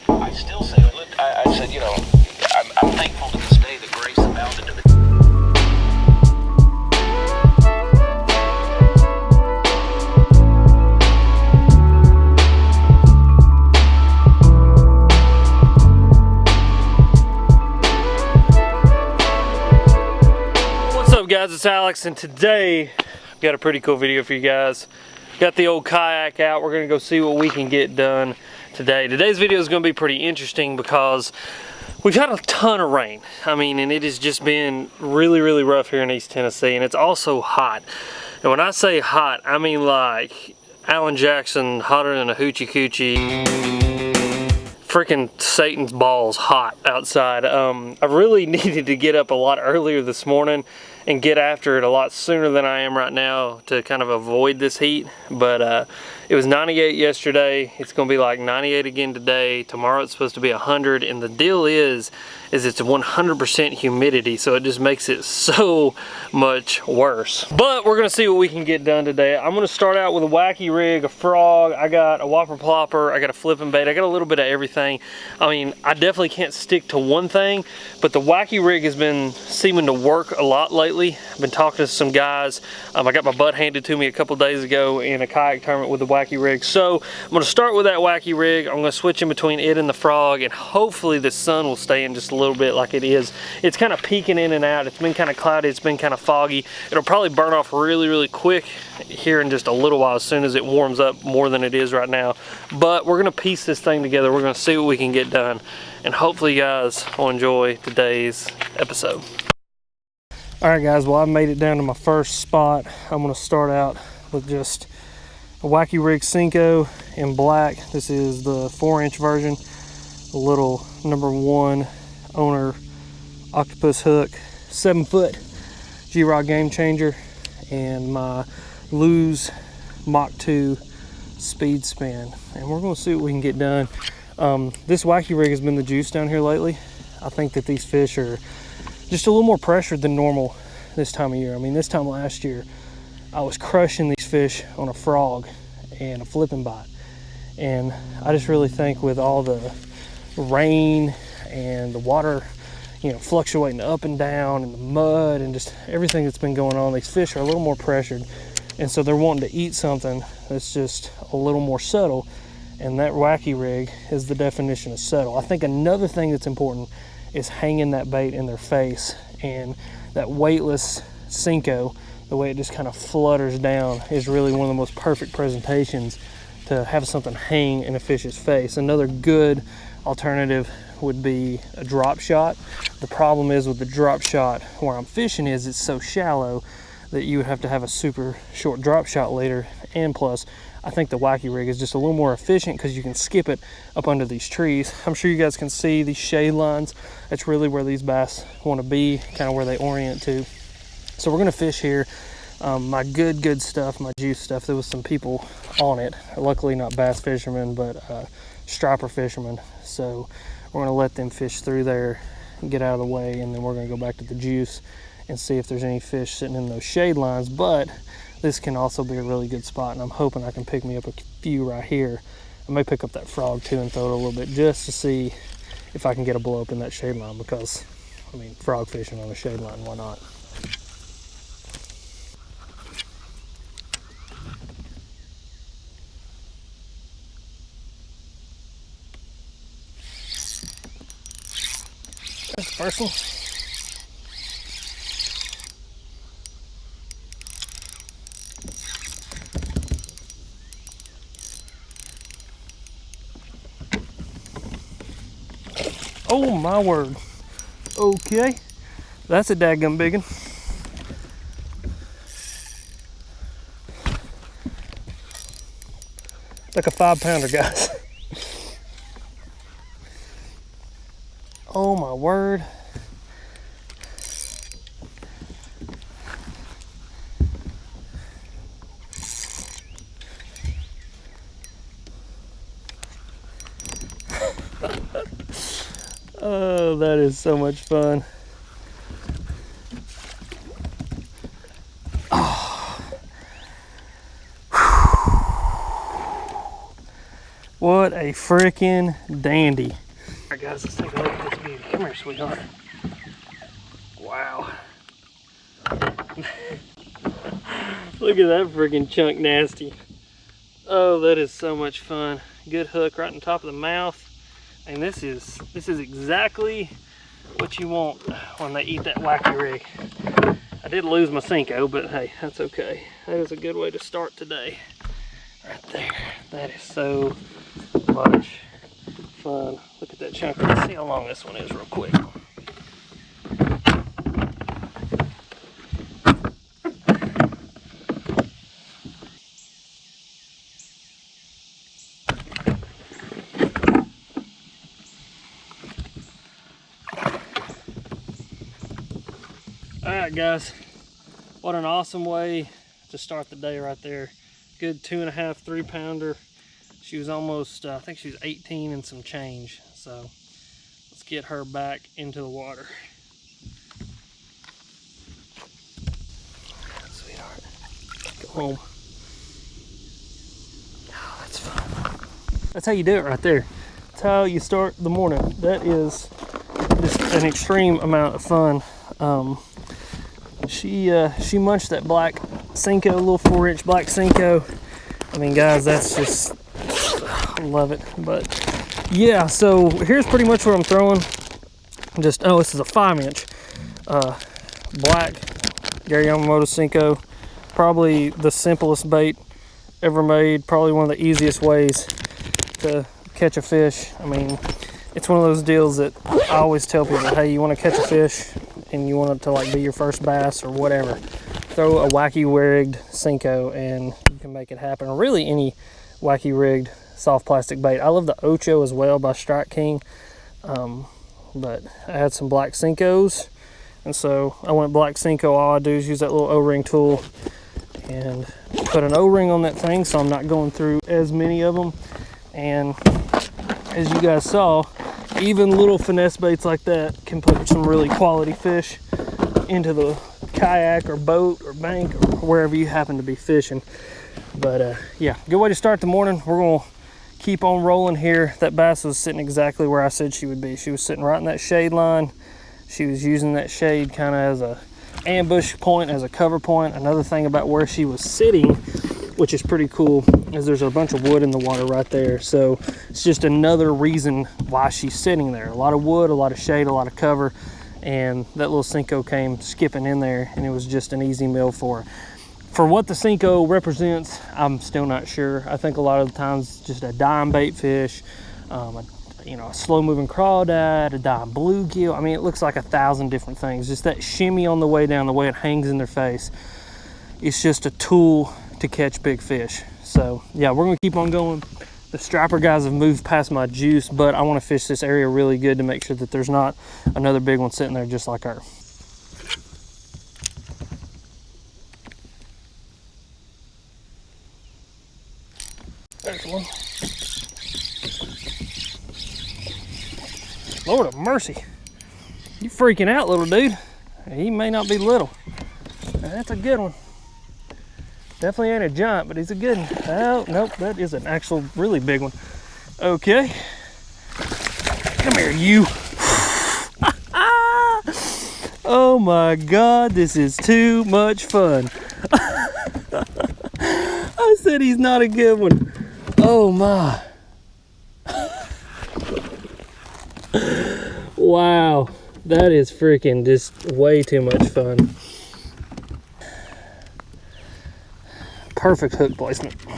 I still say, I said, you know, I'm thankful to this day that grace abounded to the. What's up, guys? It's Alex, and today I've got a pretty cool video for you guys. Got the old kayak out. We're gonna go see what we can get done today. Today's video is gonna be pretty interesting because we've had a ton of rain. I mean, and it has just been really, really rough here in East Tennessee, and it's also hot. And when I say hot, I mean like Alan Jackson, hotter than a hoochie coochie. Freaking Satan's balls hot outside. I really needed to get up a lot earlier this morning and get after it a lot sooner than I am right now to kind of avoid this heat. But it was 98 yesterday. It's gonna be like 98 again today. Tomorrow it's supposed to be 100, and the deal is it's 100% humidity, so it just makes it so much worse. But we're gonna see what we can get done today. I'm gonna start out with a wacky rig, a frog. I got a whopper plopper. I got a flipping bait. I got a little bit of everything. I mean, I definitely can't stick to one thing, but the wacky rig has been seeming to work a lot lately. I've been talking to some guys. I got my butt handed to me a couple days ago in a kayak tournament with the wacky rig. So I'm gonna start with that wacky rig. I'm gonna switch in between it and the frog, and hopefully the sun will stay in just a little bit like it is. It's kind of peeking in and out. It's been kind of cloudy. It's been kind of foggy. It'll probably burn off really, really quick here in just a little while as soon as it warms up more than it is right now. But we're gonna piece this thing together. We're gonna see what we can get done, and hopefully you guys will enjoy today's episode. All right, guys, well, I made it down to my first spot. I'm gonna start out with just a wacky rig Cinco in black. This is the 4-inch version, a little #1 owner octopus hook, 7-foot G-Rod Game Changer, and my Lose Mach 2 speed spin. And we're gonna see what we can get done. This wacky rig has been the juice down here lately. I think that these fish are just a little more pressured than normal this time of year. I mean, this time last year, I was crushing these fish on a frog and a flipping bite. And I just really think with all the rain and the water, you know, fluctuating up and down, and the mud and just everything that's been going on, these fish are a little more pressured. And so they're wanting to eat something that's just a little more subtle. And that wacky rig is the definition of subtle. I think another thing that's important is hanging that bait in their face, and that weightless Cinco, the way it just kind of flutters down, is really one of the most perfect presentations to have something hang in a fish's face. Another good alternative would be a drop shot. The problem is with the drop shot where I'm fishing is it's so shallow that you would have to have a super short drop shot leader, and plus I think the wacky rig is just a little more efficient because you can skip it up under these trees. I'm sure you guys can see these shade lines. That's really where these bass want to be, kind of where they orient to. So we're gonna fish here. My good stuff, my juice stuff, there was some people on it. Luckily not bass fishermen, but striper fishermen. So we're gonna let them fish through there and get out of the way, and then we're gonna go back to the juice and see if there's any fish sitting in those shade lines. But this can also be a really good spot, and I'm hoping I can pick me up a few right here. I may pick up that frog too and throw it a little bit just to see if I can get a blow up in that shade line, because I mean, frog fishing on a shade line, why not? There's the first one. Oh my word. Okay, that's a dadgum big one. Like a 5-pounder, guys. Oh my word. Oh, that is so much fun. Oh. What a a freaking dandy. All right, guys, let's take a look at this beauty. Come here, sweetheart. Wow. Look at that freaking chunk nasty. Oh, that is so much fun. Good hook right on top of the mouth. And this is exactly what you want when they eat that wacky rig. I did lose my Cinco, but hey, that's okay. That is a good way to start today. Right there. That is so much fun. Look at that chunk. Let's see how long this one is real quick. Alright guys, what an awesome way to start the day right there. Good 2.5, 3 pounder. She was almost, I think she was 18 and some change. So let's get her back into the water. Sweetheart, go home. Oh, that's fun. That's how you do it right there. That's how you start the morning. That is just an extreme amount of fun. She munched that black Cinco, a little 4-inch black Cinco. I mean, guys, that's just, I love it. But yeah, so here's pretty much what I'm throwing. Just, oh, this is a 5-inch black Gary Yamamoto Cinco. Probably the simplest bait ever made. Probably one of the easiest ways to catch a fish. I mean, it's one of those deals that I always tell people, hey, you want to catch a fish and you want it to like be your first bass or whatever, throw a wacky rigged Cinco and you can make it happen. Or really any wacky rigged soft plastic bait. I love the Ocho as well by Strike King, but I had some black Cincos, and so I went black Cinco. All I do is use that little O-ring tool and put an O-ring on that thing so I'm not going through as many of them. And as you guys saw, even little finesse baits like that can put some really quality fish into the kayak or boat or bank or wherever you happen to be fishing. But yeah, good way to start the morning. We're gonna keep on rolling here. That bass was sitting exactly where I said she would be. She was sitting right in that shade line. She was using that shade kind of as a ambush point, as a cover point. Another thing about where she was sitting, which is pretty cool, is there's a bunch of wood in the water right there. So it's just another reason why she's sitting there. A lot of wood, a lot of shade, a lot of cover, and that little Cinco came skipping in there, and it was just an easy meal for her. For what the Cinco represents, I'm still not sure. I think a lot of the times just a dime bait fish, a slow moving crawdad, a dime bluegill. I mean, it looks like 1,000 different things. Just that shimmy on the way down, the way it hangs in their face. It's just a tool to catch big fish. So yeah, we're gonna keep on going. The striper guys have moved past my juice, but I want to fish this area really good to make sure that there's not another big one sitting there just like her. There's one. Lord of mercy, you freaking out, little dude. He may not be little. That's a good one. Definitely ain't a giant, but he's a good one. Oh, nope, that is an actual really big one. Okay. Come here, you. Oh my God, this is too much fun. I said he's not a good one. Oh my. Wow, that is freaking just way too much fun. Perfect hook placement. Look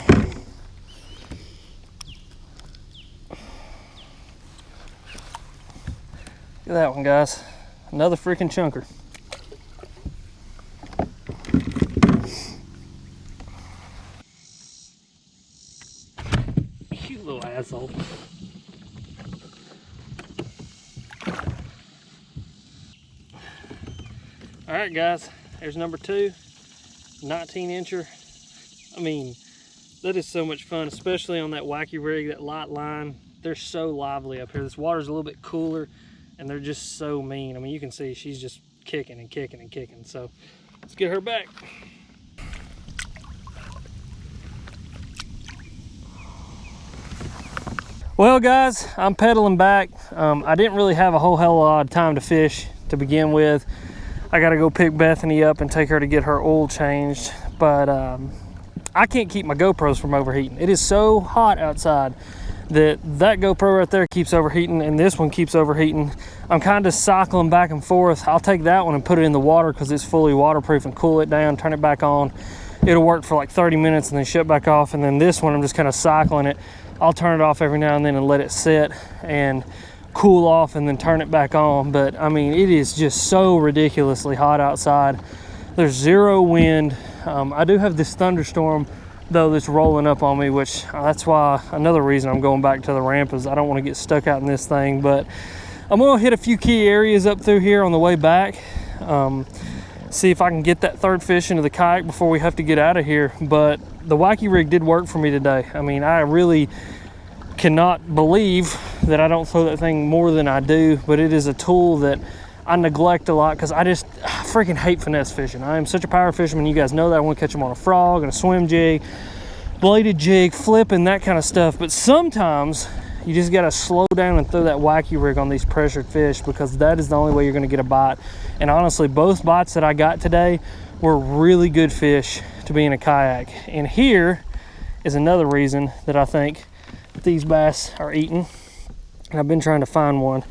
at that one, guys. Another freaking chunker. You little asshole. All right, guys, there's number 2, 19-incher. I mean, that is so much fun, especially on that wacky rig, that light line. They're so lively up here. This water's a little bit cooler, and they're just so mean. I mean, you can see she's just kicking and kicking and kicking. So let's get her back. Well guys, I'm pedaling back. I didn't really have a whole hell of a lot of time to fish to begin with. I gotta go pick Bethany up and take her to get her oil changed, but I can't keep my GoPros from overheating. It is so hot outside that GoPro right there keeps overheating and this one keeps overheating. I'm kind of cycling back and forth. I'll take that one and put it in the water because it's fully waterproof and cool it down, turn it back on. It'll work for like 30 minutes and then shut back off. And then this one, I'm just kind of cycling it. I'll turn it off every now and then and let it sit and cool off and then turn it back on. But I mean, it is just so ridiculously hot outside. There's zero wind. I do have this thunderstorm though that's rolling up on me, which that's why another reason I'm going back to the ramp is I don't want to get stuck out in this thing. But I'm gonna hit a few key areas up through here on the way back. See if I can get that third fish into the kayak before we have to get out of here. But the wacky rig did work for me today. I mean, I really cannot believe that I don't throw that thing more than I do, but it is a tool that I neglect a lot because I freaking hate finesse fishing. I am such a power fisherman. You guys know that. I want to catch them on a frog and a swim jig, bladed jig, flipping, that kind of stuff. But sometimes you just got to slow down and throw that wacky rig on these pressured fish because that is the only way you're going to get a bite. And honestly, both bites that I got today were really good fish to be in a kayak. And here is another reason that I think that these bass are eating, and I've been trying to find one,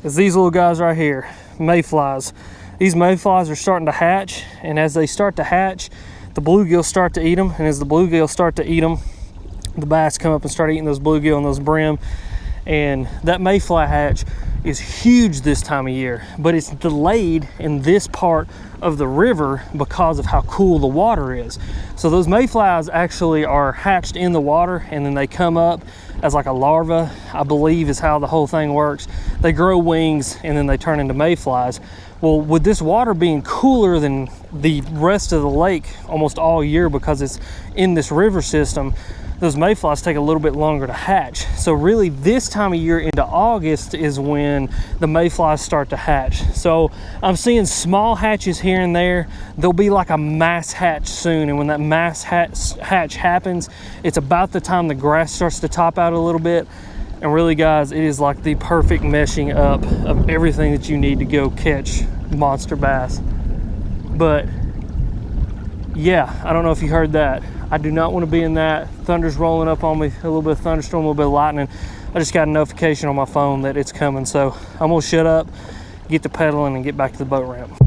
is these little guys right here, mayflies. These mayflies are starting to hatch, and as they start to hatch, the bluegills start to eat them, and as the bluegills start to eat them, the bass come up and start eating those bluegill and those brim. And that mayfly hatch is huge this time of year, but it's delayed in this part of the river because of how cool the water is. So those mayflies actually are hatched in the water, and then they come up as like a larva, I believe is how the whole thing works. They grow wings and then they turn into mayflies. Well, with this water being cooler than the rest of the lake almost all year because it's in this river system, those mayflies take a little bit longer to hatch. So really this time of year into August is when the mayflies start to hatch. So I'm seeing small hatches here and there. There'll be like a mass hatch soon, and when that mass hatch happens, it's about the time the grass starts to top out a little bit. And really guys, it is like the perfect meshing up of everything that you need to go catch monster bass. But yeah, I don't know if you heard that. I do not want to be in that. Thunder's rolling up on me, a little bit of thunderstorm, a little bit of lightning. I just got a notification on my phone that it's coming. So I'm gonna shut up, get to pedaling and get back to the boat ramp.